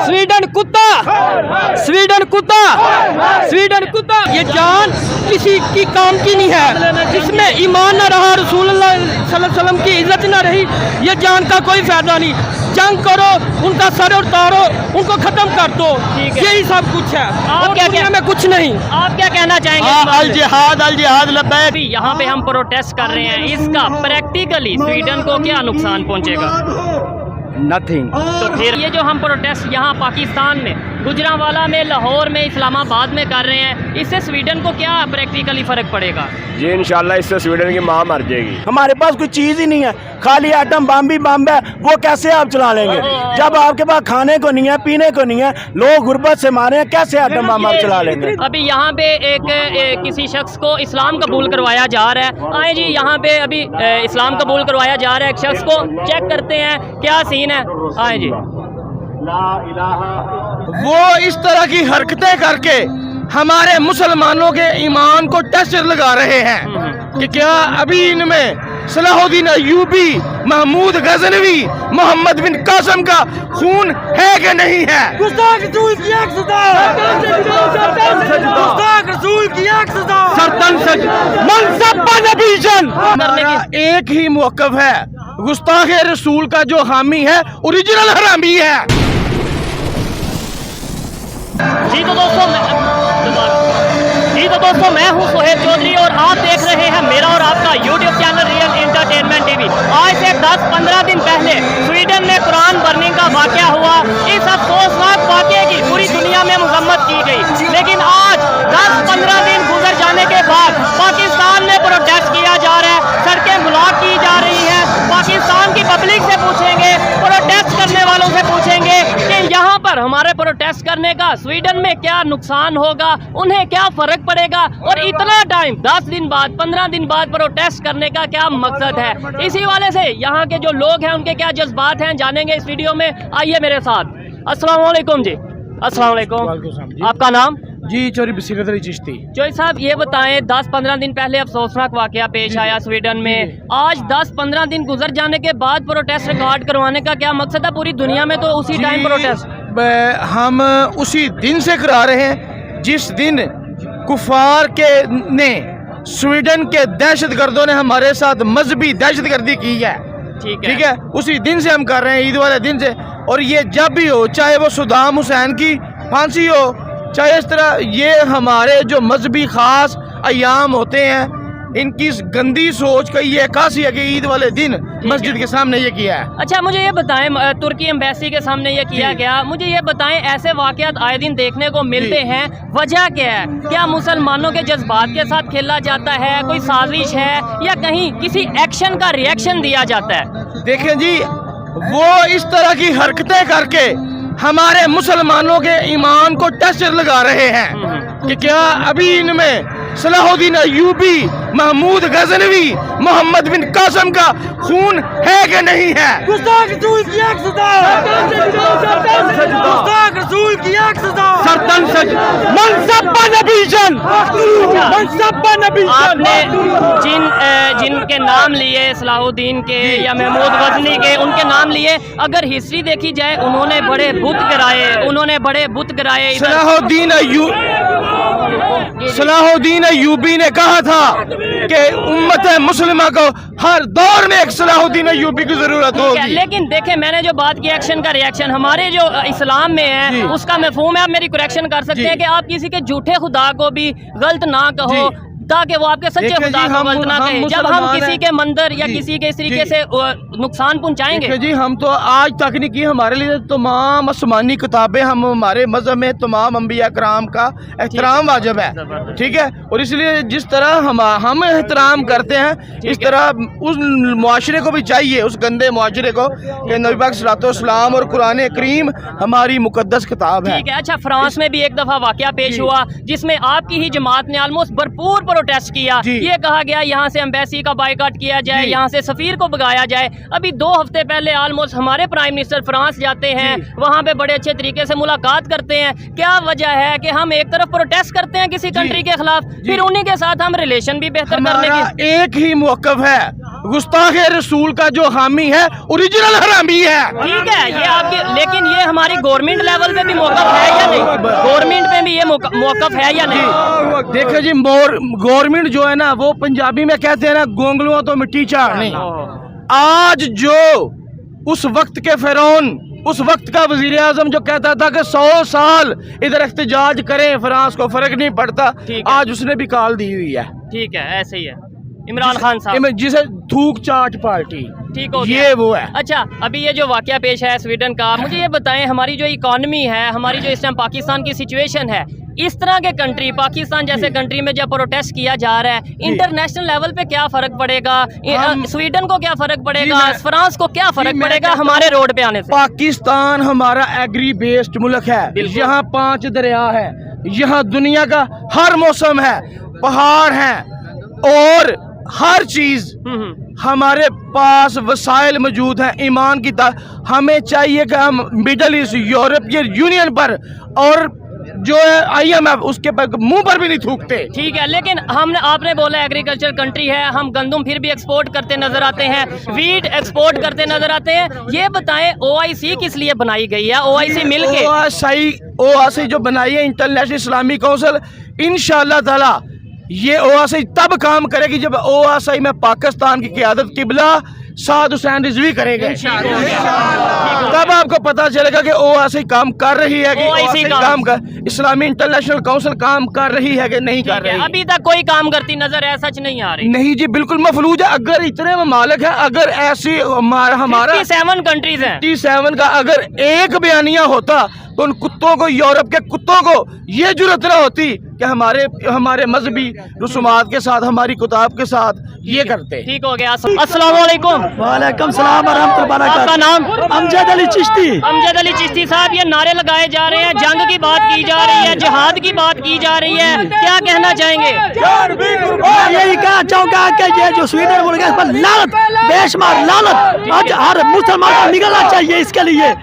Sweden कुत्ता, Sweden कुत्ता, Sweden कुत्ता। ये जान किसी की काम की नहीं है, इसमें ईमान ना रहा, रसूल अल्लाह सल्लल्लाहु अलैहि वसल्लम की इज्जत ना रही, ये जान का कोई फायदा नहीं। जंग करो, उनका सर उतारो, उनको खत्म कर दो, यही सब कुछ है। आप क्या दुनिया में कुछ नहीं। आप क्या कहना चाहेंगे? अल जिहाद लब्बैक। यहाँ पे हम प्रोटेस्ट कर रहे हैं, इसका प्रैक्टिकली स्वीडन को क्या नुकसान पहुँचेगा? नथिंग। तो फिर ये जो हम प्रोटेस्ट यहाँ पाकिस्तान में, गुजरांवाला में, लाहौर में, इस्लामाबाद में कर रहे हैं, इससे स्वीडन को क्या प्रैक्टिकली फ़र्क पड़ेगा? जी इंशाल्लाह इससे स्वीडन की माँ मर जाएगी। हमारे पास कोई चीज़ ही नहीं है, खाली एटम बम है, वो कैसे आप चला लेंगे? जब आपके पास खाने को नहीं है, पीने को नहीं है, लोग गुर्बत से मारे हैं, कैसे एटम बम आप चला लेंगे? अभी यहाँ पे एक किसी शख्स को इस्लाम कबूल करवाया जा रहा है। आए जी, यहाँ पे अभी इस्लाम कबूल करवाया जा रहा है एक शख्स को, चेक करते हैं क्या सीन है। आए जी। वो इस तरह की हरकतें करके हमारे मुसलमानों के ईमान को टेस्ट लगा रहे हैं कि क्या अभी इनमें सलाहुद्दीन अय्यूबी, महमूद गजनवी, मोहम्मद बिन कासिम का खून है कि नहीं है? गुस्ताख रसूल की एक सजा, गुस्ताख रसूल की एक सजा, सरतन सज मनसब नबीजन। हमारा एक ही मौक़िफ़ है, गुस्ताख रसूल का जो हामी है ओरिजिनल हरामी है। जी तो दोस्तों मैं हूं सोहेब चौधरी और आप देख रहे हैं मेरा और आपका YouTube channel real entertainment TV. आज से 10-15 दिन पहले स्वीडन में कुरान बर्निंग का वाकया हुआ। इस अफसोसनाक वाकये की पूरी दुनिया में मजम्मत की गई, लेकिन आज 10-15 दिन गुजर जाने के बाद पाकिस्तान में प्रोटेस्ट किया जा रहा है, सड़कें ब्लॉक की जा रही है। पाकिस्तान की पब्लिक से पूछेंगे, प्रोटेस्ट करने वालों से पूछेंगे कि यहाँ पर हमारे प्रोटेस्ट करने का स्वीडन में क्या नुकसान होगा, उन्हें क्या फर्क पड़ेगा, और इतना टाइम 10 दिन बाद 15 दिन बाद प्रोटेस्ट करने का क्या मकसद है। इसी वाले से यहाँ के जो लोग हैं उनके क्या जज्बात हैं जानेंगे इस वीडियो में। आइए मेरे साथ। अस्सलाम वालेकुम जी। अस्सलाम वालेकुम। आपका नाम? जी चोरी बसीरत अली चिश्ती। चोई साहब ये बताएं, 10-15 दिन पहले अफसोसनाक वाकया पेश आया स्वीडन में, आज 10-15 दिन गुजर जाने के बाद प्रोटेस्ट रिकॉर्ड करवाने का क्या मकसद है? पूरी दुनिया में तो उसी टाइम प्रोटेस्ट हम उसी दिन से करा रहे हैं जिस दिन कुफार के ने स्वीडन के दहशतगर्दों ने हमारे साथ मजहबी दहशतगर्दी की है। ठीक है, उसी दिन से हम कर रहे हैं, ईद वाले दिन से। और ये जब भी हो, चाहे वो सद्दाम हुसैन की फांसी हो, चाहे इस तरह, ये हमारे जो मजहबी ख़ास अयाम होते हैं, इनकी इस गंदी सोच का ये अक्कासी है कि ईद वाले दिन मस्जिद के सामने ये किया है। अच्छा मुझे ये बताएं, तुर्की एम्बेसी के सामने ये किया गया, मुझे ये बताएं ऐसे वाक़यात आए दिन देखने को मिलते हैं, वजह क्या है? क्या मुसलमानों के जज्बात के साथ खेला जाता है, कोई साजिश है, या कहीं किसी एक्शन का रिएक्शन दिया जाता है? देखें जी, वो इस तरह की हरकतें करके हमारे मुसलमानों के ईमान को टेस्ट लगा रहे हैं कि क्या अभी इनमें सलाहुद्दीन अय्यूबी, महमूद गजनवी, मोहम्मद बिन कासिम का खून है कि नहीं है? गुस्ताख रसूल की एक सजा, गुस्ताख रसूल की एक सजा, सरतन सज मनसब नबीजन, मनसब नबीजन। आपने जिनके नाम लिए, सलाहुद्दीन के या महमूद गजनी के, उनके नाम लिए, अगर हिस्ट्री देखी जाए उन्होंने बड़े बुत गिराए। सलाहुद्दीन अय्यूबी ने कहा था कि उम्मत मुस्लिमा को हर दौर में एक सलाहुद्दीन अय्यूबी की जरूरत होगी। लेकिन देखें, मैंने जो बात की एक्शन का रिएक्शन, हमारे जो इस्लाम में है उसका मफहूम है, आप मेरी करेक्शन कर सकते हैं कि आप किसी के झूठे खुदा को भी गलत ना कहो ताकि वो आपके सच्चे खुदा को गलत ना कहे। जब हम किसी के मंदिर या किसी के इस तरीके से नुकसान पहुंचाएंगे जी, हम तो आज तक नहीं की, हमारे लिए तमाम आसमानी किताबें, हम हमारे मजहब में तमाम अंबिया कराम का एहतराम वाजिब है। ठीक है, और इसलिए जिस तरह हम एहतराम करते हैं, इस तरह उस मुआशरे को भी चाहिए, उस गंदे मुआशरे को, कि नबी पाक सल्लल्लाहु अलैहि वसल्लम और कुरान करीम हमारी मुकद्दस किताब है। ठीक है। अच्छा, फ्रांस में भी एक दफ़ा वाकया पेश हुआ जिसमें आपकी ही जमात ने ऑलमोस्ट भरपूर प्रोटेस्ट किया, जी। ये कहा गया यहाँ से एम्बेसी का बाइकआउट किया जाए, जी। यहाँ से सफीर को भगाया जाए। अभी 2 हफ्ते पहले ऑलमोस्ट हमारे प्राइम मिनिस्टर फ्रांस जाते हैं, वहाँ पे बड़े अच्छे तरीके से मुलाकात करते हैं। क्या वजह है कि हम एक तरफ प्रोटेस्ट करते हैं किसी कंट्री के खिलाफ, फिर उन्हीं के साथ हम रिलेशन भी बेहतर करने हमारा की। एक ही मौक़िफ़ है, गुस्ताख रसूल का जो हामी है ओरिजिनल हरामी है। ठीक है, ये आपकी, लेकिन ये हमारी गवर्नमेंट लेवल पे भी मौक़िफ़ है या नहीं? गवर्नमेंट पे भी ये मौक़िफ़ है या नहीं? देखिए जी, गवर्नमेंट जो है ना, वो पंजाबी में कहते हैं ना, गोंगलुओं तो मिट्टी चाड़नी। आज जो उस वक्त के फिरौन, उस वक्त का वजीर आजम जो कहता था कि 100 साल इधर एहतजाज करें फ्रांस को फर्क नहीं पड़ता, ठीक है। आज उसने भी कॉल दी हुई है। ठीक है, ऐसे ही है इमरान खान साहब, जिसे थूक चाट पार्टी, ठीक हो गया। ये वो है। अच्छा, अभी ये जो वाकया पेश है स्वीडन का, मुझे ये बताएं, हमारी जो इकॉनमी है, हमारी जो इस टाइम पाकिस्तान की सिचुएशन है, इस तरह के कंट्री, पाकिस्तान जैसे कंट्री में जब प्रोटेस्ट किया जा रहा है, इंटरनेशनल लेवल पे क्या फर्क पड़ेगा? स्वीडन को क्या फर्क पड़ेगा? फ्रांस को क्या फर्क पड़ेगा हमारे रोड पे आने से? पाकिस्तान हमारा एग्री बेस्ड मुल्क है, यहाँ 5 दरिया है, यहाँ दुनिया का हर मौसम है, पहाड़ हैं और हर चीज हमारे पास वसाइल मौजूद हैं। ईमान की हमें चाहिए कि हम मिडल ईस्ट, यूरोपियन यूनियन पर और जो है IMF, उसके मुंह पर भी नहीं थूकते। ठीक है, लेकिन हमने, आपने बोला एग्रीकल्चर कंट्री है, हम गंदम फिर भी एक्सपोर्ट करते नजर आते हैं, वीट एक्सपोर्ट करते नजर आते हैं। ये बताएं, OIC किस लिए बनाई गई है? OIC मिल के OIC जो बनाई है, इंटरनेशनल इस्लामिक काउंसिल, इंशाअल्लाह ताला ये OIC तब काम करेगी जब OIC में पाकिस्तान की क़यादत किबला साद हुसैन रिजवी करेंगे, तब आपको पता चलेगा कि OIC काम कर रही है कि OIC काम कर, इस्लामी इंटरनेशनल काउंसिल काम कर रही है कि नहीं कर रही। अभी तक कोई काम करती नजर है, सच नहीं आ रही। नहीं जी, बिल्कुल मफलूज है। अगर इतने ममालिक हैं, अगर ऐसी हमारा 57 कंट्रीज हैं, 57 का अगर एक बयानिया होता तो उन कुत्तों को, यूरोप के कुत्तों को ये जुर्रत न होती कि हमारे मजहबी रसूमात के साथ, हमारी किताब के साथ ये करते। ठीक हो गया। अस्सलाम वालेकुम। वालेकुम सलाम व रहमतुल्लाहि व आपका नाम? अमजद अली चिश्ती। अमजद अली चिश्ती साहब, ये नारे लगाए जा रहे हैं, जंग की बात की जा रही है, जिहाद की बात की जा रही है, क्या कहना चाहेंगे? यही कहना चाहूँगा कि ये जो स्वीडन मुल्क है, इस पर लानत, बेशुमार लानत, आज हर मुसलमान को निकलना चाहिए। इसके लिए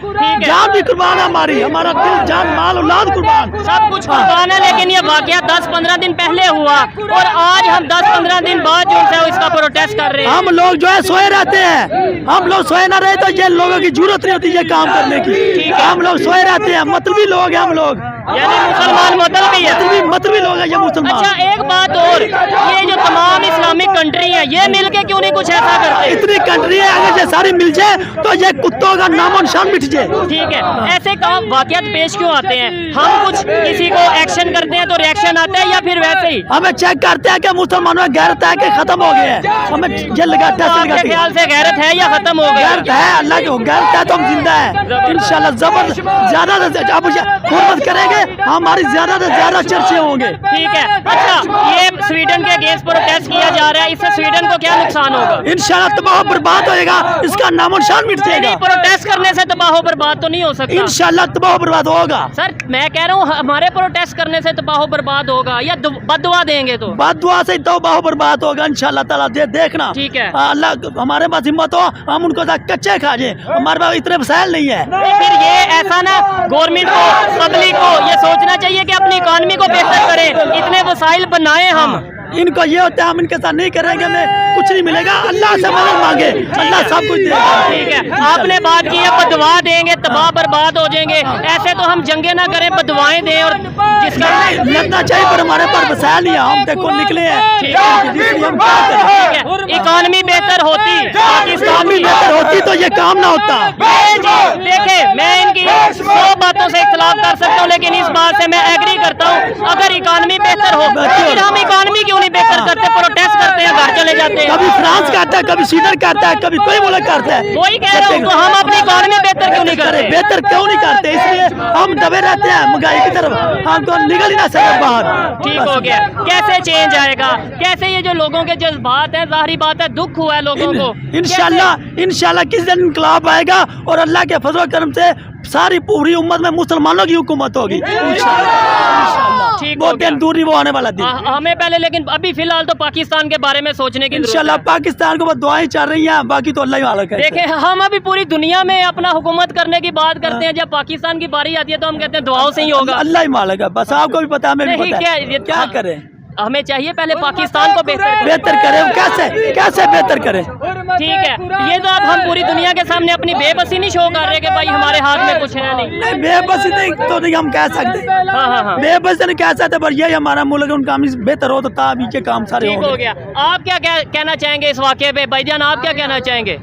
जान भी कुर्बान है हमारी, हमारा दिल, जान, माल, औलाद कुर्बान, सब कुछ कुर्बान है। लेकिन ये वाकया 10-15 दिन पहले हुआ और आज हम 10-15 दिन बाद जो है इसका प्रोटेस्ट कर रहे हैं। हम लोग जो है सोए रहते हैं, हम लोग सोए ना रहे तो ये लोगों की जरूरत नहीं होती ये काम करने की। हम लोग सोए रहते हैं, मतलबी लोग हैं हम लोग, यानी मुसलमान मतलबी है, मतलबी लोग हैं ये मुसलमान। अच्छा, एक बात और, ये जो तमाम इस्लामिक कंट्री है, ये मिलके क्यों नहीं कुछ ऐसा करते? इतनी कंट्री है, अगर ये सारी मिल जाए तो ये कुत्तों का नामो निशान मिट जाए। ठीक है, ऐसे काम वाकयात पेश क्यों आते हैं? हम कुछ किसी को एक्शन करते हैं तो रिएक्शन आता है या फिर वैसे ही? हमें चेक करते हैं कि मुसलमानों में गैरत है कि खत्म हो गया है, हमें ये लगाते हैं। आपके ख्याल से गैरत है या खत्म हो गया? गैरत है, अल्लाह की गैरत है तो हम जिंदा है इंशाल्लाह। जबरदस्त, ज्यादा से अब हुर्मत करेंगे, हमारी ज्यादा से ज्यादा चर्चे होंगे। ठीक है। अच्छा, ये स्वीडन के अगेंस्ट प्रोटेस्ट किया जा रहा है, इससे स्वीडन को क्या नुकसान होगा? इंशाल्लाह तबाह बर्बाद होएगा, इसका नामो निशान मिट जाएगा। प्रोटेस्ट करने से तबाह बर्बाद तो नहीं हो सकता? इंशाल्लाह तबाह बर्बाद होगा। सर, मैं कह रहा हूँ हमारे प्रोटेस्ट करने से तबाह बर्बाद होगा या बददुआ देंगे तो? बददुआ से तबाह बर्बाद होगा इंशाल्लाह ताला, देखना। ठीक है, अल्लाह हमारे पास हिम्मत हो, हम उनको कच्चे खा जाए, हमारे पास इतने वसाइल नहीं है। तो फिर ये ऐसा ना, गवर्नमेंट को, पब्लिक को ये सोचना चाहिए कि अपनी इकॉनमी को बेहतर करें, इतने वसाइल बनाए हम। इनको ये होता है हम इनके साथ नहीं करेंगे, हमें कुछ नहीं मिलेगा, अल्लाह से मदद मांगे, अल्लाह सब कुछ देगा। ठीक है, आपने बात की है बददुआ देंगे, तबाह बर्बाद हो जाएंगे, ऐसे तो हम जंगे ना करें, बददुआएं दें और जिसका लगना चाहिए, पर हमारे पास वसाइल नहीं है, हम देखो निकले हैं। ठीक है, इकॉनमी बेहतर होती, पाकिस्तान इकॉनमी बेहतर होती तो ये काम ना होता। देखे, मैं इनकी 100 बातों से इख्तलाफ कर सकता हूँ, लेकिन इस बात से मैं एग्री करता हूँ, अगर इकॉनमी बेहतर हो, फिर हम इकॉनमी क्यों नहीं बेहतर करते? प्रोटेस्ट करते हैं, घर चले जाते हैं। कभी फ्रांस कहता है, कभी स्वीडन कहता है, कभी कोई मुल्क करता है। वही कह रहा हूँ, तो हम अपनी इकॉनमी बेहतर क्यों नहीं करते? बेहतर क्यों नहीं करते? इसलिए हम दबे रहते हैं महंगाई की तरफ, हम तो निकल ही ना सकते बाहर। ठीक हो गया। कैसे चेंज आएगा? कैसे ये जो लोगों के जज्बात हैं, जाहिर बात है दुख हुआ है लोगों को, इंशाल्लाह किस दिन इंकलाब आएगा और अल्लाह के फजल करम से सारी पूरी उम्मत में मुसलमानों की हुकूमत होगी इंशाल्लाह। ठीक वो हो गया। दिन दूर नहीं, वो आने वाला दिन। हमें पहले, लेकिन अभी फिलहाल तो पाकिस्तान के बारे में सोचने की जरूरत इंशाल्लाह है। पाकिस्तान को बस दुआएं चल रही हैं, बाकी तो अल्लाह ही मालिक है। देखें, हम अभी पूरी दुनिया में अपना हुकूमत करने की बात करते हैं, जब पाकिस्तान की बारी आती है तो हम कहते हैं दुआओं से ही होगा। अल्लाह ही मालिक है, बस आपको भी पता है, हमें भी नहीं, पता है। क्या करें, हमें चाहिए पहले पाकिस्तान को बेहतर करें, कैसे कैसे बेहतर करें। ठीक है, ये तो अब हम पूरी दुनिया के सामने अपनी बेबसी नहीं शो कर रहे कि भाई हमारे हाथ में कुछ है नहीं। बेबसी नहीं तो नहीं हम कह सकते, हाँ। बेबसी नहीं कह सकते, पर यही हमारा मुल्क उनका बेहतर हो तो तब ये काम सारे ठीक हो गया। आप क्या कहना चाहेंगे इस वाक़े पे भाईजान, आप क्या कहना चाहेंगे,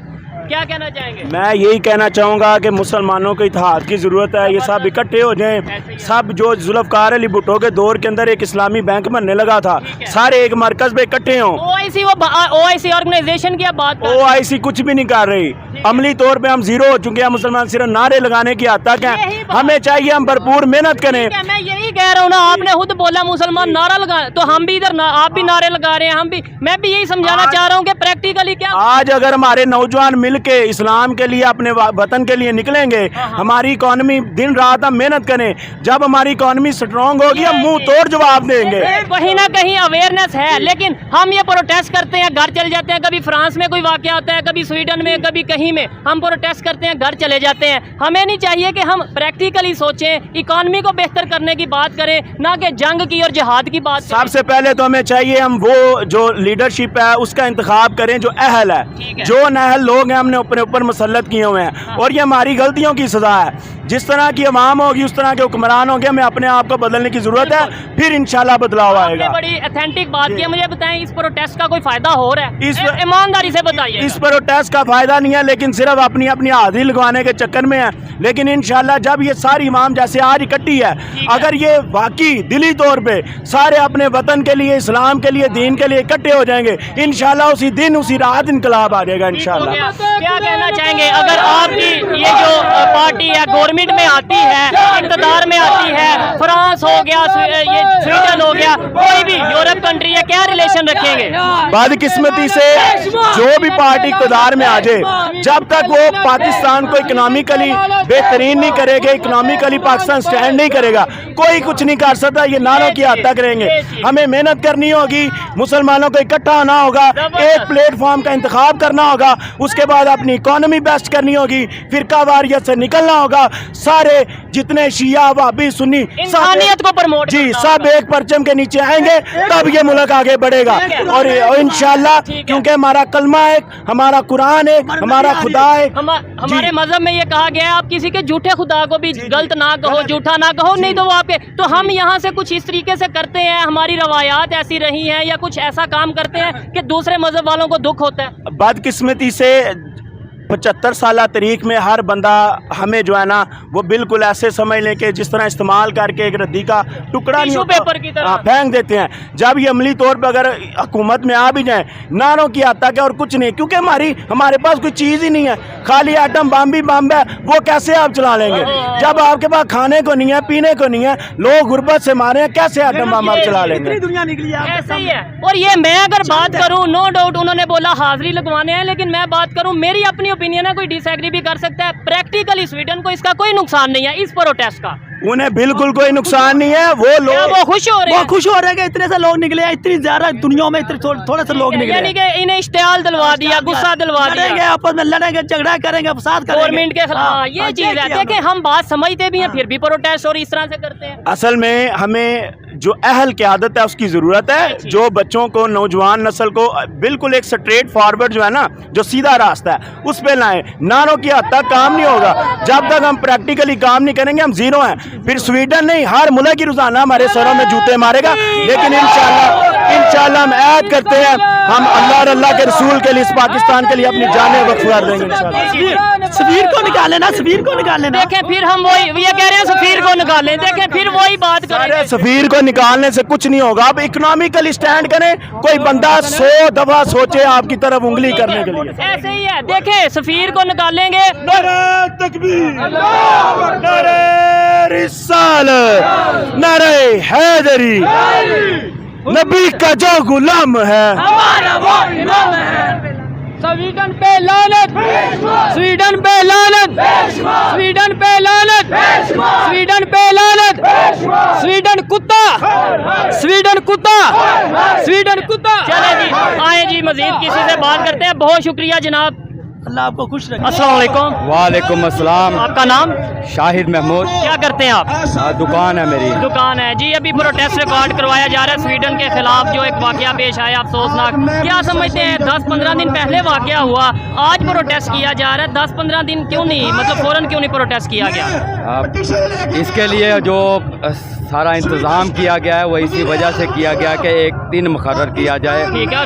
क्या कहना चाहेंगे? मैं यही कहना चाहूँगा कि मुसलमानों को इत्तेहाद की ज़रूरत है। ये सब इकट्ठे हो जाएं। सब जो जुल्फ़कार अली भुट्टो के दौर के अंदर एक इस्लामी बैंक बनने लगा था, सारे एक मरकज़ पे इकट्ठे हों। OIC ऑर्गेनाइजेशन की आप बात कर रहे हैं। OIC कुछ भी नहीं कर रही, अमली तौर पे हम जीरो हो चुके हैं। मुसलमान सिर्फ नारे लगाने की हद तक हैं। हमें चाहिए हम भरपूर मेहनत करें। मैं यही कह रहा हूँ ना, आपने खुद बोला मुसलमान नारा लगा, तो हम भी इधर आप भी नारे लगा रहे हैं, हम भी। मैं भी यही समझाना चाह रहा हूँ कि प्रैक्टिकली क्या आज अगर हमारे नौजवान मिल के इस्लाम के लिए, अपने वतन के लिए निकलेंगे, हमारी इकॉनमी दिन रात हम मेहनत करें, जब हमारी इकॉनमी स्ट्रॉन्ग होगी हम मुंह तोड़ जवाब देंगे। कहीं ना कहीं अवेयरनेस है, लेकिन हम ये प्रोटेस्ट करते हैं, घर चले जाते हैं। कभी फ्रांस में कोई वाकया होता है, कभी स्वीडन में, कभी कहीं में, हम प्रोटेस्ट करते हैं, घर चले जाते हैं। हमें नहीं चाहिए कि हम प्रैक्टिकली सोचें, इकॉनमी को बेहतर करने की बात करें, ना कि जंग की और जिहाद की बात करें। सबसे पहले तो हमें चाहिए हम वो जो लीडरशिप है उसका इंतखाब करें जो अहल है। जो नाअहल लोग हैं हमने अपने ऊपर मुसल्लत किए हुए हैं, और ये हमारी गलतियों की सजा है। जिस तरह की अवाम होगी, उस तरह के हुक्मरान होंगे, हमें अपने आप को बदलने की जरूरत है, फिर इंशाल्लाह बदलाव आएगा। बड़ी ऑथेंटिक बात की है। मुझे बताएं, इस प्रोटेस्ट का कोई फायदा हो रहा है? इस ईमानदारी से बताइए। इस प्रोटेस्ट का फायदा नहीं है, लेकिन सिर्फ अपनी अपनी हाजिरी लगवाने के चक्कर में है। लेकिन इंशाल्लाह जब ये सारी इमाम जैसे आज इकट्ठी है, अगर ये वाकई दिली तौर पे सारे अपने वतन के लिए, इस्लाम के लिए, दीन के लिए इकट्ठे हो जाएंगे, इंशाल्लाह उसी दिन उसी रात इनकलाब आ जाएगा इंशाल्लाह। क्या कहना चाहेंगे, अगर आपकी ये जो पार्टी है गवर्नमेंट में आती है, इक़्तिदार में आती है, फ्रांस हो गया, ये स्वीडन हो गया, कोई भी यूरोप कंट्री है, क्या रिलेशन रखेंगे? बदकिस्मती से जो भी पार्टी इक़्तिदार में आ जाए, जब तक वो पाकिस्तान को इकनॉमिकली बेहतरीन नहीं करेगा, इकनॉमिकली पाकिस्तान स्टैंड नहीं करेगा, कोई कुछ नहीं कर सकता। ये नारों की हद तक रहेंगे। हमें मेहनत करनी होगी, मुसलमानों को इकट्ठा होना होगा, एक प्लेटफॉर्म का इंतखाब करना होगा, उसके बाद अपनी इकॉनमी बेस्ट करनी होगी, फिरका वारियत से निकलना होगा। सारे जितने शिया, वहाबी, सुन्नी, इंसानियत को प्रमोट जी सब एक परचम के नीचे आएंगे, तब ये मुल्क आगे बढ़ेगा। और इंशाल्लाह, क्योंकि हमारा कलमा एक, हमारा कुरान एक, हमारा खुदा एक। हमारे मजहब में ये कहा गया है, आप किसी के झूठे खुदा को भी गलत ना कहो, झूठा ना कहो, नहीं तो वो आपके। तो हम यहाँ से कुछ इस तरीके से करते हैं, हमारी रवायात ऐसी रही हैं, या कुछ ऐसा काम करते हैं कि दूसरे मजहब वालों को दुख होता है। बदकिस्मती से 75 साल तारीख में हर बंदा हमें जो है ना वो बिल्कुल ऐसे समझ लें कि जिस तरह इस्तेमाल करके एक रद्दी का टुकड़ा नहीं होता, पेपर की तरह फेंक देते हैं। जब ये अमली तौर पर अगर हुकूमत में आ भी जाए, नारों की हद तक है और कुछ नहीं, क्योंकि हमारे पास कोई चीज़ ही नहीं है, खाली आइटम बम भी बम है, वो कैसे आप चला लेंगे? जब आपके पास खाने को नहीं है, पीने को नहीं है, लोग गुर्बत से मारे हैं, कैसे आइटम बम आप चला लेंगे? दुनिया निकली है ऐसे ही है। और ये मैं अगर बात करूं, नो डाउट उन्होंने बोला हाजिरी लगवाने हैं, लेकिन मैं बात करूं, मेरी अपनी ओपिनियन है, कोई डिसएग्री भी कर सकता है। प्रैक्टिकली स्वीडन को इसका कोई नुकसान नहीं है, इस प्रोटेस्ट का उन्हें बिल्कुल कोई नुकसान नहीं है। वो लोग वो खुश हो रहे हैं, वो खुश हो रहे हैं कि इतने से लोग निकले हैं, इतनी ज्यादा दुनिया में इतने थोड़े से लोग निकले, यानी कि इन्हें इश्तियाल दिलवा दिया, गुस्सा दिलवा दिया, लड़ेंगे आपस में, लड़ेंगे, झगड़ा करेंगे, फसाद करेंगे गवर्नमेंट के खिलाफ। ये चीज है। देखें, हम बात समझते भी हैं, फिर भी प्रोटेस्ट और इस तरह से करते हैं। असल में हमें जो अहल की आदत है उसकी ज़रूरत है, जो बच्चों को, नौजवान नस्ल को बिल्कुल एक स्ट्रेट फॉरवर्ड जो है ना, जो सीधा रास्ता है, उस पे लाएं। नारों की हद तक काम नहीं होगा। जब तक हम प्रैक्टिकली काम नहीं करेंगे हम जीरो हैं। फिर स्वीडन नहीं, हर मुल्क की रोजाना हमारे सरों में जूते मारेगा। लेकिन इंशाल्लाह हम ऐद करते हैं, हम अल्लाह और अल्लाह के रसूल के लिए, इस पाकिस्तान के लिए अपनी जानें वक्फ कर देंगे इंशाल्लाह। सफीर को निकाल लेना, सफीर को निकाल लेना। देखें, फिर हम वही ये कह रहे हैं, सफीर को निकालें। देखें, फिर वही बात करें, सफीर को निकालने से कुछ नहीं होगा। अब इकोनॉमिकली स्टैंड करें, कोई बंदा 100 दफा सोचे आपकी तरफ उंगली करने के लिए। ऐसे ही है। देखें, सफीर को निकालेंगे, नारे तकबीर, नारे रिसालत, नारे हैदरी, नबी का जो गुलाम है, हमारा वो इमाम है। स्वीडन पे लानत, स्वीडन पे लानत, स्वीडन पे लानत, स्वीडन पे लानत, स्वीडन कुत्ता, स्वीडन कुत्ता, स्वीडन कुत्ता। चले जी, आए जी मजीद किसी से बात करते हैं। बहुत शुक्रिया जनाब, अल्लाह आपको खुश रखे। अस्सलाम वालेकुम। वालेकुम अस्सलाम। आपका नाम? शाहिद महमूद। क्या करते हैं आप? दुकान है मेरी। दुकान है जी। अभी प्रोटेस्ट रिकॉर्ड करवाया जा रहा है स्वीडन के खिलाफ, जो एक वाकया पेश आया अफसोसनाक। क्या समझते हैं 10-15 दिन पहले वाकया हुआ, आज प्रोटेस्ट किया जा रहा है, 10-15 दिन क्यों नहीं, मतलब फौरन क्यों नहीं प्रोटेस्ट किया गया? इसके लिए जो सारा इंतज़ाम किया गया है वो इसी वजह से किया गया कि एक दिन मुकर्रर किया जाए। ठीक है,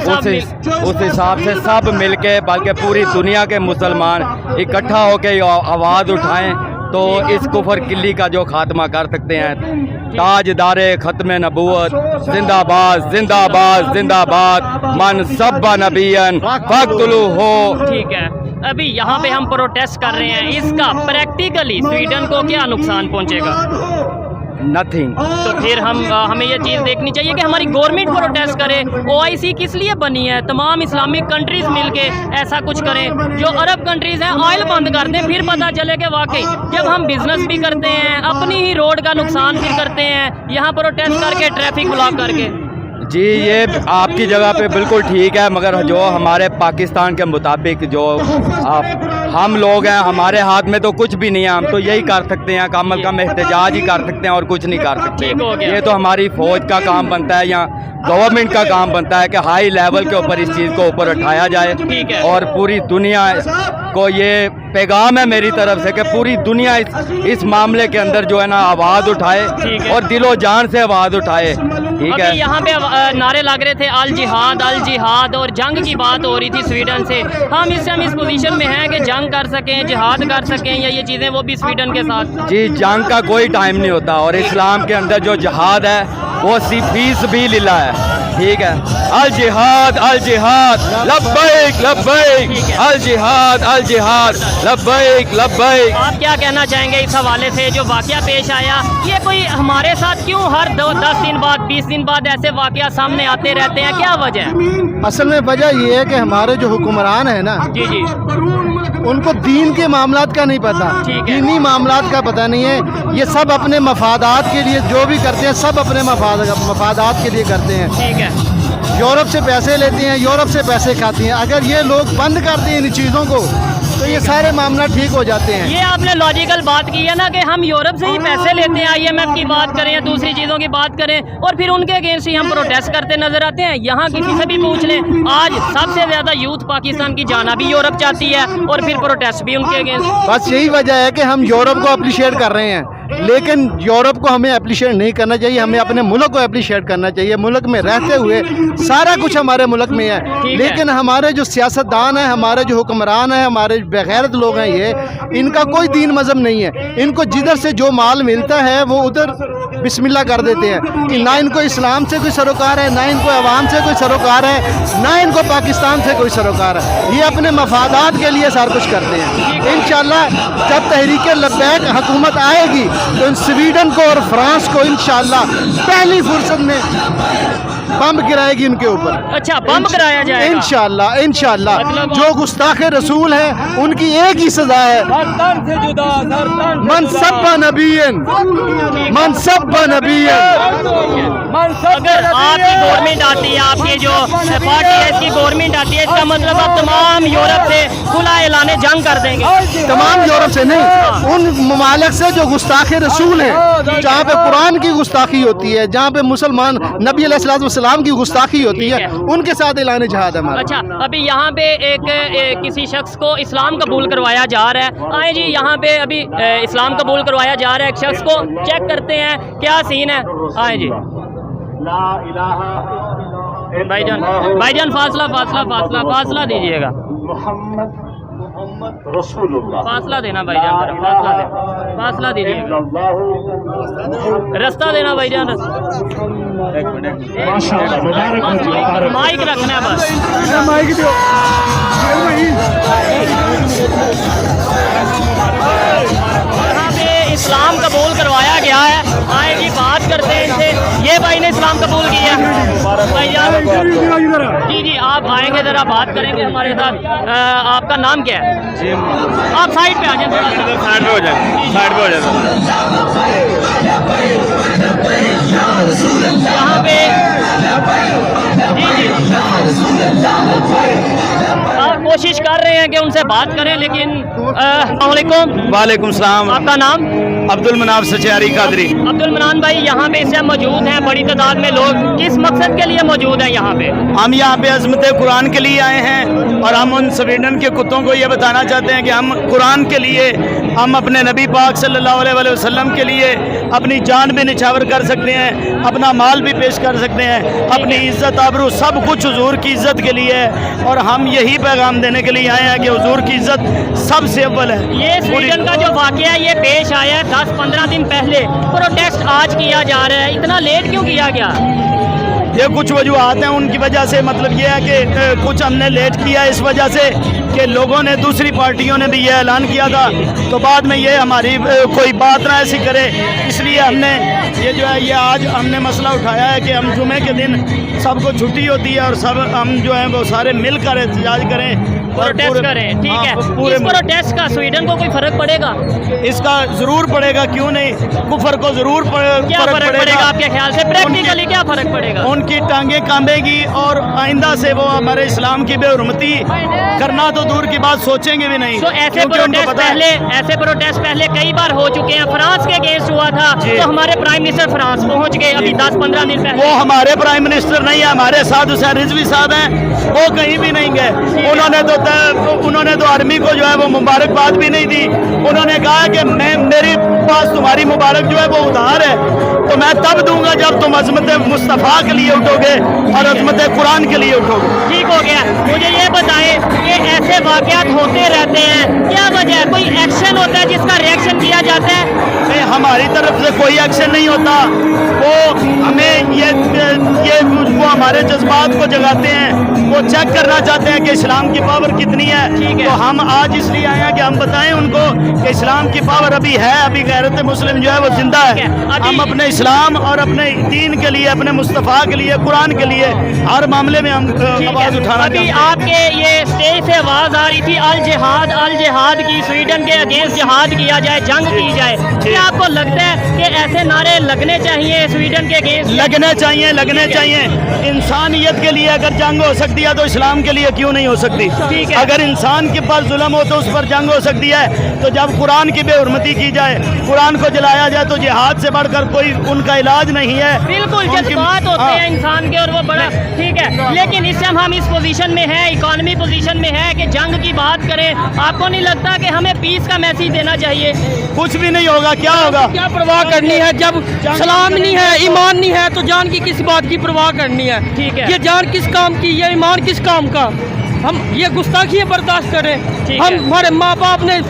उस हिसाब से सब मिल के, बल्कि पूरी दुनिया के मुसलमान इकट्ठा होकर आवाज़ उठाएं तो इस कुफर किल्ली का जो खात्मा कर सकते हैं। ताजदारे ख़त्म नबूवत जिंदाबाद जिंदाबाद जिंदाबाद, मन सब्बा नबियन फक्तुलू हो। ठीक है, अभी यहाँ पे हम प्रोटेस्ट कर रहे हैं, इसका प्रैक्टिकली स्वीडन को क्या नुकसान पहुँचेगा? नथिंग। तो फिर हमें ये चीज़ देखनी चाहिए कि हमारी गवर्नमेंट प्रोटेस्ट करे। OIC किस लिए बनी है? तमाम इस्लामिक कंट्रीज़ मिलके ऐसा कुछ करें। जो अरब कंट्रीज़ हैं ऑयल बंद कर दें, फिर पता चले कि वाकई जब हम बिजनेस भी करते हैं अपनी ही रोड का नुकसान फिर करते हैं, यहाँ प्रोटेस्ट करके ट्रैफिक ब्लॉक करके। जी ये आपकी जगह पे बिल्कुल ठीक है, मगर जो हमारे पाकिस्तान के मुताबिक जो हम लोग हैं, हमारे हाथ में तो कुछ भी नहीं है। हम तो यही कर सकते हैं, कम अज़ कम एहतजाज ही कर सकते हैं और कुछ नहीं कर सकते। ये तो हमारी फ़ौज का काम बनता है या गवर्नमेंट का काम बनता है कि हाई लेवल के ऊपर इस चीज़ को ऊपर उठाया जाए और पूरी दुनिया को ये पैगाम है मेरी तरफ से कि पूरी दुनिया इस मामले के अंदर जो है ना आवाज़ उठाए और दिलो जान से आवाज़ उठाए। ठीक है, यहाँ पे नारे लग रहे थे अल जिहाद और जंग की बात हो रही थी स्वीडन से। हम इस पोजीशन में हैं कि जंग कर सकें, जिहाद कर सकें, या ये चीज़ें वो भी स्वीडन के साथ। जी जंग का कोई टाइम नहीं होता और इस्लाम के अंदर जो जिहाद है वो फीस भी लिल्लाह है। ठीक है, अल जिहाद लब्बैक लब्बैक, अल जिहाद लब्बैक लब्बैक। आप क्या कहना चाहेंगे इस हवाले से जो वाकया पेश आया? ये कोई हमारे साथ क्यों हर 10 दिन बाद 20 दिन बाद ऐसे वाकया सामने आते रहते हैं, क्या वजह है? असल में वजह ये है कि हमारे जो हुक्मरान है ना, जी जी, उनको दीन के मामलात का नहीं पता, दीनी मामलात का पता नहीं है। ये सब अपने मफादात के लिए जो भी करते हैं, सब अपने मफादात के लिए करते हैं। ठीक है, यूरोप से पैसे लेते हैं, यूरोप से पैसे खाते हैं। अगर ये लोग बंद कर दें इन चीज़ों को तो ये सारे मामला ठीक हो जाते हैं। ये आपने लॉजिकल बात की है ना कि हम यूरोप से ही पैसे लेते हैं, IMF की बात करें या दूसरी चीज़ों की बात करें, और फिर उनके अगेंस्ट ही हम प्रोटेस्ट करते नजर आते हैं। यहाँ किसी से भी पूछ लें, आज सबसे ज़्यादा यूथ पाकिस्तान की जाना भी यूरोप चाहती है और फिर प्रोटेस्ट भी उनके अगेंस्ट। बस यही वजह है कि हम यूरोप को अप्रिशिएट कर रहे हैं, लेकिन यूरोप को हमें अप्रिशिएट नहीं करना चाहिए, हमें अपने मुल्क को अप्रिशिएट करना चाहिए। मुल्क में रहते हुए सारा कुछ हमारे मुल्क में है, लेकिन हमारे जो सियासतदान हैं, हमारे जो हुक्मरान हैं, हमारे बेगैरत लोग हैं, ये इनका कोई दीन मज़हब नहीं है। इनको जिधर से जो माल मिलता है वो उधर बिस्मिल्लाह कर देते हैं कि ना इनको इस्लाम से कोई सरोकार है, ना इनको अवाम से कोई सरोकार है, ना इनको पाकिस्तान से कोई सरोकार है। ये अपने मफादात के लिए सारा कुछ करते हैं। इंशाअल्लाह जब तहरीक लब्बैक हुकूमत आएगी तो इन स्वीडन को और फ्रांस को इंशाअल्लाह पहली फुर्सत में बम गिराएगी उनके ऊपर। अच्छा, बम गिराया जाएगा इंशाअल्लाह इंशाअल्लाह। मतलब जो गुस्ताखे रसूल हैं उनकी एक ही सजा है, मनसब्बा नबियन, मनसब्बा नबियन। अगर आपकी गवर्नमेंट आती है, आपकी जो पार्टी है इसकी गवर्नमेंट आती है, इसका मतलब आप तमाम यूरोप से खुला ऐलान जंग कर देंगे? तमाम यूरोप से नहीं, उन ममालिक से जो गुस्ताखे रसूल हैं, जहाँ पे कुरान की गुस्ताखी होती है, जहाँ पे मुसलमान नबी अलैहिस्सलाम की गुस्ताखी होती है, उनके साथ ऐलान जिहाद है हमारा। अच्छा, अभी यहाँ पे एक किसी शख्स को इस्लाम कबूल करवाया जा रहा है। आए जी, यहाँ पे अभी इस्लाम कबूल करवाया जा रहा है एक शख्स को, चेक करते हैं क्या सीन है। आए जी भाईजान फासला दीजिएगा, फासला देना भाईजान, फासला दीजिएगा, रास्ता देना भाईजान, माइक रखना है बस, माइक दो। यहाँ पे इस्लाम कबूल करवाया गया है। आए जी बात करते हैं इनसे। ये भाई ने इस्लाम कबूल किया। भाईजान जी जी, आप आएंगे, ज़रा बात करेंगे हमारे साथ। आपका नाम क्या है? जी आप साइड पे आ जाए, थोड़ा सा साइड पे हो जाए, साइड पे हो जाए। यहाँ पे जी आप कोशिश कर रहे हैं कि उनसे बात करें, लेकिन अस्सलामुअलैकुम, वालेकुम सलाम। आपका नाम? अब्दुल मनाफ सचारी कादरी। अब्दुल मनान भाई, यहाँ पे इस टाइम मौजूद हैं बड़ी तादाद में लोग, किस मकसद के लिए मौजूद हैं यहाँ पे? हम यहाँ पे अज़मत कुरान के लिए आए हैं और हम उन स्वीडन के कुत्तों को ये बताना चाहते हैं कि हम कुरान के लिए, हम अपने नबी पाक सल्लल्लाहु अलैहि वसल्लम के लिए अपनी जान भी निछावर कर सकते हैं, अपना माल भी पेश कर सकते हैं, अपनी इज़्ज़त आबरू सब कुछ हुजूर की इज़्ज़त के लिए है। और हम यही पैगाम देने के लिए आए हैं कि हुजूर की इज़्ज़त सबसे अव्वल है। ये स्वीडन का जो वाकया ये पेश आया है 10-15 दिन पहले, प्रोटेस्ट आज किया जा रहा है, इतना लेट क्यों किया गया? ये कुछ वजूहत हैं, उनकी वजह से मतलब ये है कि कुछ हमने लेट किया इस वजह से कि लोगों ने, दूसरी पार्टियों ने भी ये ऐलान किया था, तो बाद में ये हमारी कोई बात ना ऐसी करे, इसलिए हमने ये जो है ये आज हमने मसला उठाया है कि हम जुमे के दिन सबको छुट्टी होती है और सब हम जो है वो सारे मिलकर एहतजाज करें, प्रोटेस्ट करें। ठीक है, पूरे इस प्रोटेस्ट का स्वीडन को कोई फर्क पड़ेगा? इसका ज़रूर पड़ेगा, क्यों नहीं, कुफर को ज़रूर क्या फर्क पड़ेगा आपके ख्याल से? प्रैक्टिकली क्या फर्क पड़ेगा? उनकी टांगें कांबेगी और आइंदा से वो हमारे इस्लाम की बेहुरमती करना तो दूर की बात सोचेंगे भी नहीं। तो ऐसे प्रोटेस्ट पहले कई बार हो चुके हैं, फ्रांस के अगेंस्ट हुआ था तो हमारे प्राइम मिनिस्टर फ्रांस पहुंच गए अभी 10-15 दिन पहले। वो हमारे प्राइम मिनिस्टर नहीं है, हमारे साथ हुसैन रिजवी साहब हैं, वो कहीं भी नहीं गए। उन्होंने तो आर्मी को जो है वो मुबारकबाद भी नहीं दी। उन्होंने कहा कि मेरे पास तुम्हारी मुबारक जो है वो उधार है, तो मैं तब दूंगा जब तुम अज़मत मुस्तफ़ा के लिए उठोगे और अज़मत कुरान के लिए उठोगे। ठीक हो गया। मुझे ये बताएं कि ऐसे वाक़यात होते रहते हैं, क्या वजह है? कोई एक्शन होता है जिसका रिएक्शन किया जाता है? नहीं, हमारी तरफ से कोई एक्शन नहीं होता। वो हमें ये वो हमारे जज्बात को जगाते हैं, वो चेक करना चाहते हैं कि इस्लाम की पावर कितनी है। तो हम आज इसलिए आए हैं कि हम बताएं उनको कि इस्लाम की पावर अभी है, अभी गैरत मुस्लिम जो है वो जिंदा है। हम अपने इस्लाम और अपने दीन के लिए, अपने मुस्तफ़ा के लिए, कुरान के लिए हर मामले में हम आवाज़ उठाना चाहते हैं। आपके ये स्टेज से आवाज़ आ रही थी अल जिहाद की, स्वीडन के अगेंस्ट जिहाद किया जाए, जंग की जाए। क्या आपको लगता है कि ऐसे नारे लगने चाहिए स्वीडन के अगेंस्ट? लगने चाहिए। इंसानियत के लिए अगर जंग हो सकती है तो इस्लाम के लिए क्यों नहीं हो सकती? अगर इंसान के पास जुल्म हो तो उस पर जंग हो सकती है। तो जब कुरान की बेहुरमती की जाए, कुरान को जलाया जाए, तो जिहाद से बढ़कर कोई उनका इलाज नहीं है। बिल्कुल, जज्बात होते हैं इंसान के और वो बड़ा ठीक है। लेकिन इस टाइम हम इस पोजीशन में है, इकोनॉमी पोजीशन में है कि जंग की बात करें। आपको नहीं लगता कि हमें पीस का मैसेज देना चाहिए? कुछ भी नहीं होगा, क्या होगा? क्या परवाह करनी है जब सलाम नहीं है, ईमान नहीं है, तो जान की किस बात की परवाह करनी है? ठीक है। ये जान किस काम की, ये ईमान किस काम का? हम ये गुस्ताखी बर्दाश्त करें? हम हमारे माँ बाप ने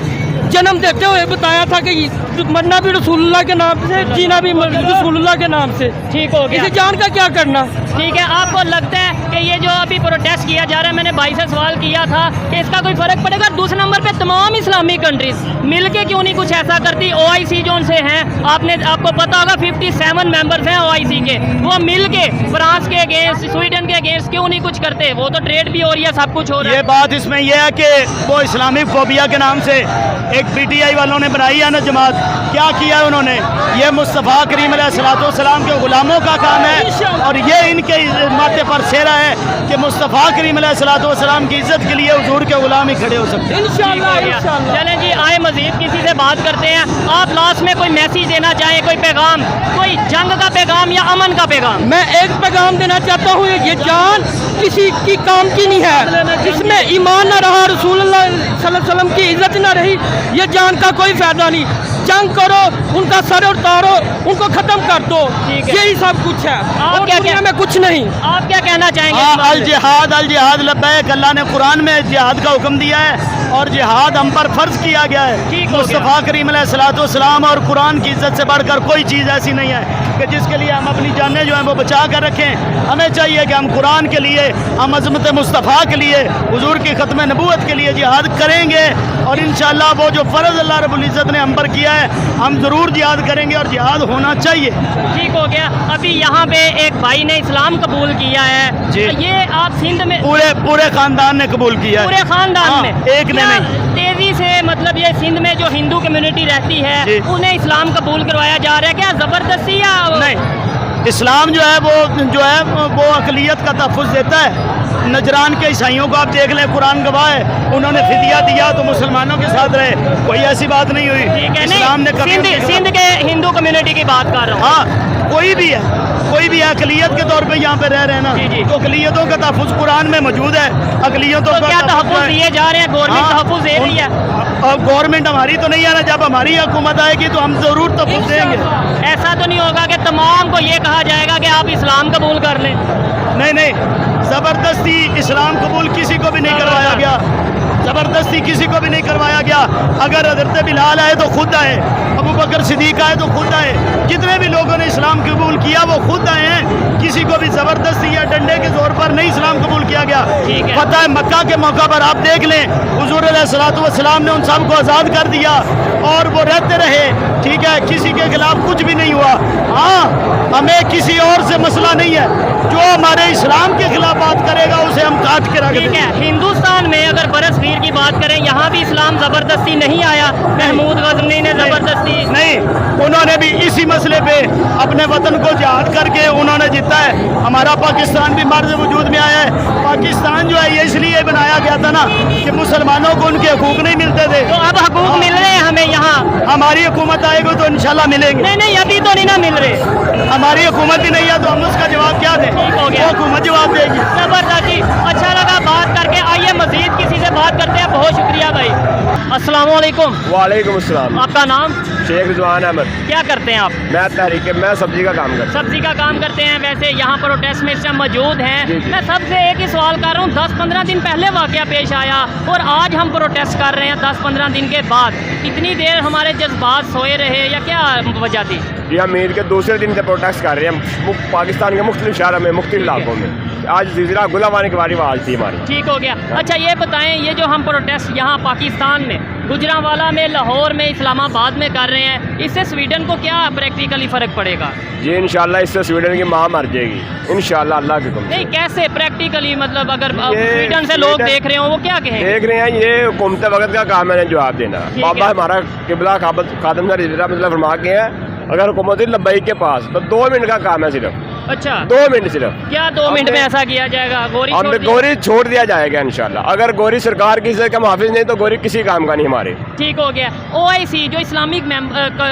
जन्म देते हुए बताया था कि मरना भी रसूलुल्लाह के नाम से, जीना भी रसूलुल्लाह के नाम से। ठीक हो गया। इसे जान का क्या करना? ठीक है, आपको लगता है कि ये जो अभी प्रोटेस्ट किया जा रहा है, मैंने भाई से सवाल किया था कि इसका कोई फर्क पड़ेगा? दूसरे नंबर पे तमाम इस्लामी कंट्रीज मिलके क्यों नहीं कुछ ऐसा करती? OIC जो उनसे हैं, आपको पता होगा 57 मेंबर्स हैं OIC के, वो मिलके फ्रांस के अगेंस्ट, स्वीडन के अगेंस्ट क्यों नहीं कुछ करते? वो तो ट्रेड भी हो रही है, सब कुछ हो रहा है। ये बात इसमें यह है कि वो इस्लामिक फोबिया के नाम से एक PTI वालों ने बनाई है ना जमात, क्या किया है उन्होंने? ये मुस्तफ़ा करीम अलैहिस्सलाम के गुलामों का काम है और ये इनके माथे पर सेरा है कि मुस्तफ़ा करीम अलैहिस्सलाम की इज़्ज़त के लिए हुजूर के गुलाम ही खड़े हो सकते हैं। इंशाअल्लाह। चलें जी, आए मज़ीद किसी से बात करते हैं। आप लास्ट में कोई मैसेज देना चाहें, कोई पैगाम, कोई जंग का पैगाम या अमन का पैगाम? मैं एक पैगाम देना चाहता हूँ, ये जान किसी की काम की नहीं है। जिसमें ईमान ना रहा, रसूलुल्लाह सल्लल्लाहु अलैहि वसल्लम की इज्जत ना रही, ये जान का कोई फायदा नहीं। जंग करो, उनका सर उतारो, उनको खत्म कर दो, यही सब कुछ है। आप क्या दुनिया में कुछ नहीं। आप क्या कहना चाहेंगे? अल जिहाद लब्बैक, अल्लाह ने कुरान में जिहाद का हुक्म दिया है और जिहाद हम पर फर्ज किया गया है। मुस्तफ़ा करीम अलैहिस्सलाम और कुरान की इज्जत से बढ़कर कोई चीज़ ऐसी नहीं है। کہ جس کے لیے ہم اپنی جانیں جو ہیں وہ بچا کر رکھیں. ہمیں چاہیے کہ ہم قرآن کے لیے، ہم عظمت مصطفیٰ کے لیے، حضور کی ختم نبوت کے لیے جہاد کریں گے، اور انشاءاللہ وہ جو فرض اللہ رب العزت نے ہم پر کیا ہے ہم ضرور جہاد کریں گے، اور جہاد ہونا چاہیے. ٹھیک ہو گیا. ابھی یہاں پہ ایک بھائی نے اسلام قبول کیا ہے جی. یہ آپ سندھ میں پورے خاندان نے قبول کیا ہے. پورے خاندان میں ایک نے کیا نہیں. تیزی سے مطلب یہ سندھ میں جو ہندو کمیونٹی رہتی ہے جی. انہیں اسلام قبول کروایا جا رہا ہے، کیا زبردستی یا نہیں، اسلام جو ہے وہ اقلیت کا تحفظ دیتا ہے. نجران کے عیسائیوں کو آپ دیکھ لیں، قرآن گواہ ہے، انہوں نے فدیہ دیا تو مسلمانوں کے ساتھ رہے، کوئی ایسی بات نہیں ہوئی. ٹھیک ہے. اسلام نے کبھی نہیں، سندھ کے ہندو کمیونٹی کی بات کر رہا ہوں. ہاں، کوئی بھی ہے اقلیت کے طور پہ یہاں پہ رہ رہے ہیں نا، جی جی. تو اقلیتوں کا تحفظ قرآن میں موجود ہے. اقلیتوں تو کا کیا تحفظ دیے جا رہے ہیں؟ گورنمنٹ تحفظ دے رہی ہے؟ اب گورنمنٹ ہماری تو نہیں آ رہا، جب ہماری حکومت آئے گی تو ہم ضرور تحفظ دیں گے. ایسا تو نہیں ہوگا کہ تمام کو یہ کہا جائے گا کہ آپ اسلام قبول کر لیں؟ نہیں، زبردستی اسلام قبول کسی کو بھی نہیں کروایا گیا. زبردستی کسی کو بھی نہیں کروایا گیا. اگر حضرت بلال آئے تو خود آئے، ابو بکر صدیق آئے تو خود آئے، جتنے بھی لوگوں نے اسلام قبول کیا وہ خود آئے ہیں. کسی کو بھی زبردستی یا ڈنڈے کے زور پر نہیں اسلام قبول کیا گیا. فتح مکہ کے موقع پر آپ دیکھ لیں، حضور علیہ الصلوۃ والسلام نے ان سب کو آزاد کر دیا اور وہ رہتے رہے. ٹھیک ہے، کسی کے خلاف کچھ بھی نہیں ہوا. ہاں، ہمیں کسی اور سے مسئلہ نہیں ہے، جو ہمارے اسلام کے خلاف بات کرے گا اسے ہم کاٹ کے رکھ دیں ٹھیک گے. ہے. ہندوستان میں اگر برصغیر کی بات کریں، یہاں بھی اسلام زبردستی نہیں آیا. محمود غزنوی نے زبردستی نہیں، انہوں نے بھی اسی مسئلے پہ اپنے وطن کو جہاد کر کے انہوں نے جیتا ہے. ہمارا پاکستان بھی مرز وجود میں آیا ہے. پاکستان جو ہے یہ اس لیے بنایا گیا تھا نا کہ مسلمانوں کو ان کے حقوق نہیں ملتے تھے. تو اب حقوق مل رہے ہیں ہمیں یہاں. ہماری حکومت آئے گی تو انشاءاللہ ملیں گے. نہیں، ابھی تو نہیں نا مل رہے. ہماری حکومت ہی نہیں ہے تو ہم اس کا جواب کیا دیں؟ ٹھیک ہو گیا. وہ حکومت جواب دے گی. زبردست جی. اچھا لگا بات کر کے. آئیے مزید کسی سے بات کرتے ہیں. بہت شکریہ بھائی. السلام علیکم. وعلیکم السلام. آپ کا نام؟ شیخ رضوان احمد. کیا کرتے ہیں آپ؟ میں سبزی کا کام کرتا ہوں. سبزی کا کام کرتے ہیں. ویسے یہاں پروٹیسٹ میں اس ٹائم موجود ہیں. میں سب سے ایک ہی سوال کر رہا ہوں، 10-15 دن پہلے واقعہ پیش آیا اور آج ہم پروٹیسٹ کر رہے ہیں 10-15 دن کے بعد. اتنی دیر ہمارے جذبات سوئے رہے یا کیا وجہ تھی؟ یہ ہم عید کے دوسرے دن سے پروٹیسٹ کر رہے ہیں پاکستان کے مختلف شہروں میں، مختلف علاقوں میں. آج زلزلہ گلابانی کی باری آج تھی ہماری. ٹھیک ہو گیا. اچھا یہ بتائیں، یہ جو ہم پروٹیسٹ یہاں پاکستان میں، گجرانوالہ میں، لاہور میں، اسلام آباد میں کر رہے ہیں، اس سے سویڈن کو کیا پریکٹیکلی فرق پڑے گا؟ جی انشاءاللہ اس سے سویڈن کی ماں مر جائے گی انشاءاللہ، اللہ کے حکم سے. نہیں، کیسے پریکٹیکلی؟ مطلب اگر سویڈن سے لوگ دیکھ رہے ہوں وہ کیا کہیں؟ دیکھ رہے ہیں، یہ حکومت وقت کا کام ہے جواب دینا. بابا ہمارا قبلہ خادم صاحب مطلب فرما کے ہیں، اگر حکومت لبیک کے پاس تو 2 منٹ کا کام ہے صرف. اچھا 2 منٹ صرف. کیا 2 منٹ میں ایسا کیا جائے گا؟ گوری چھوڑ دیا جائے گا انشاءاللہ. اگر گوری سرکار کسی کا محافظ نہیں تو گوری کسی کام کا نہیں ہمارے. ٹھیک ہو گیا. OIC جو اسلامک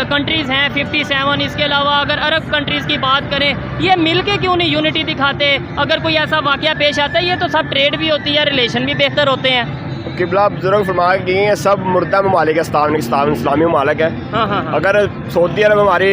کنٹریز ہیں 57، اس کے علاوہ اگر عرب کنٹریز کی بات کریں، یہ مل کے کیوں نہیں یونٹی دکھاتے؟ اگر کوئی ایسا واقعہ پیش آتا ہے، یہ تو سب ٹریڈ بھی ہوتی ہے، ریلیشن بھی بہتر ہوتے ہیں. قبلہ بزرگ فرما گئی ہیں، سب مردہ ممالک ہے، اسلامی ممالک ہے. اگر سعودی عرب ہماری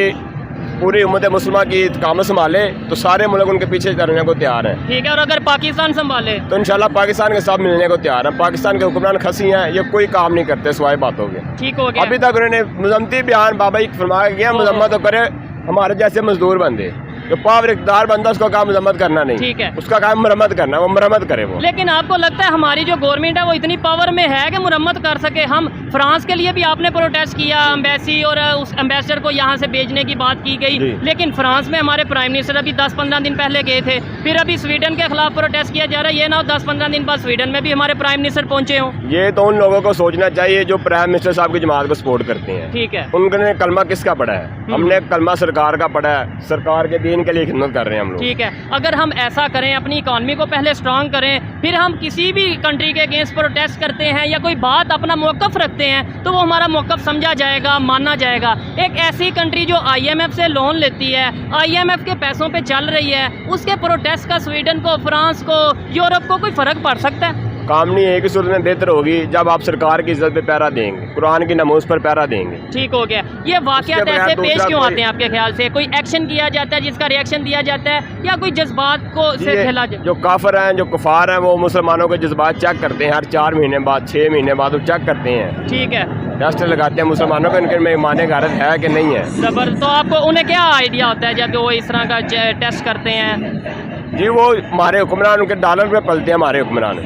پوری امت مسلمہ کی قامت سنبھالے تو سارے ملک ان کے پیچھے کرنے کو تیار ہیں. ٹھیک ہے. اور اگر پاکستان سنبھالے تو انشاءاللہ پاکستان کے ساتھ ملنے کو تیار ہیں. پاکستان کے حکمران کھسی ہیں، یہ کوئی کام نہیں کرتے سوائے باتوں کے. ٹھیک ہو گیا. ابھی تک انہوں نے مذمتی بیان بابا جی فرمایا گیا، مذمت تو کرے ہمارے جیسے مزدور بندے، جو پاور اقتدار بندہ اس کا کام مذمت کرنا نہیں. ٹھیک ہے. اس کا کام مرمت کرنا، وہ مرمت کرے. وہ لیکن آپ کو لگتا ہے ہماری جو گورنمنٹ ہے وہ اتنی پاور میں ہے کہ مرمت کر سکے؟ ہم فرانس کے لیے بھی آپ نے پروٹیسٹ کیا، ایمبیسی اور اس ایمبیسڈر کو یہاں سے بھیجنے کی بات کی گئی، لیکن فرانس میں ہمارے پرائم منسٹر ابھی 10-15 دن پہلے گئے تھے. پھر ابھی سویڈن کے خلاف پروٹیسٹ کیا جا رہا ہے. یہ نہ ہو 10-15 دن بعد سویڈن میں بھی ہمارے پرائم منسٹر پہنچے ہوں. یہ تو ان لوگوں کو سوچنا چاہیے جو پرائم منسٹر صاحب کی جماعت کو سپورٹ کرتے ہیں. ٹھیک ہے. ان نے کلمہ کس کا پڑھا ہے؟ ہم نے کلمہ سرکار کا پڑھا ہے، سرکار کے دین کے لیے خدمت کر رہے ہیں ہم لوگ. ٹھیک ہے. اگر ہم ایسا کریں، اپنی اکانومی کو پہلے اسٹرانگ کریں، پھر ہم کسی بھی کنٹری کے اگینسٹ پروٹیسٹ کرتے ہیں یا کوئی بات اپنا موقف رکھتے ہیں تو وہ ہمارا موقف سمجھا جائے گا، مانا جائے گا. ایک ایسی کنٹری جو IMF سے لون لیتی ہے، IMF کے پیسوں پہ چل رہی ہے، اس کے پروٹیسٹ کا سویڈن کو، فرانس کو، یورپ کو کوئی فرق پڑ سکتا ہے؟ काम नहीं है कि सूरत में बेहतर होगी जब आप सरकार की इज्जत पे पहरा देंगे, कुरान की नमूज पर पहरा देंगे। ठीक हो गया। ये वाकयात बगैर ऐसे पेश दूसरा क्यों कोई- आते हैं आपके ख्याल से? कोई एक्शन किया जाता है जिसका रिएक्शन दिया जाता है, या कोई जज्बात को से ये फैला जाता जो काफर हैं, जो कुफार हैं, वो मुसलमानों के जज्बात चेक करते हैं। हर 4 महीने बाद, 6 महीने बाद वो चेक करते हैं, है? ठीक है, टेस्ट लगाते हैं मुसलमानों को, इनके में ईमान गारत है कि नहीं है। जबर। तो आपको उन्हें क्या आइडिया होता है जब वो इस तरह का टेस्ट करते हैं? जी वो हमारे हुक्मरान उनके डॉलर पे पलते हैं, हमारे हुक्मरान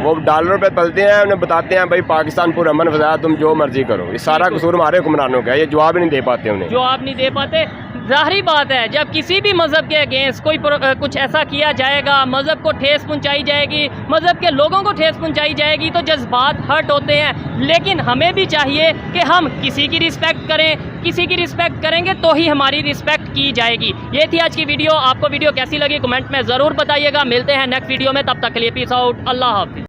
वो डॉलर पे पलते हैं, उन्हें बताते हैं भाई पाकिस्तान पूरा अमन फजाया, तुम जो मर्जी करो। ये सारा कसूर हमारे हुक्मरानों का है, ये जवाब ही नहीं दे पाते उन्हें। जवाब नहीं दे पाते। ज़ाहिरी बात है, जब किसी भी मज़हब के अगेंस्ट कोई कुछ ऐसा किया जाएगा, मज़हब को ठेस पहुंचाई जाएगी, मज़हब के लोगों को ठेस पहुंचाई जाएगी, तो जज्बात हर्ट होते हैं। लेकिन हमें भी चाहिए कि हम किसी की रिस्पेक्ट करें, किसी की रिस्पेक्ट करेंगे तो ही हमारी रिस्पेक्ट की जाएगी। ये थी आज की वीडियो। आपको वीडियो कैसी लगी कमेंट में ज़रूर बताइएगा। मिलते हैं नेक्स्ट वीडियो में, तब तक के लिए पीस आउट, अल्लाह हाफिज़।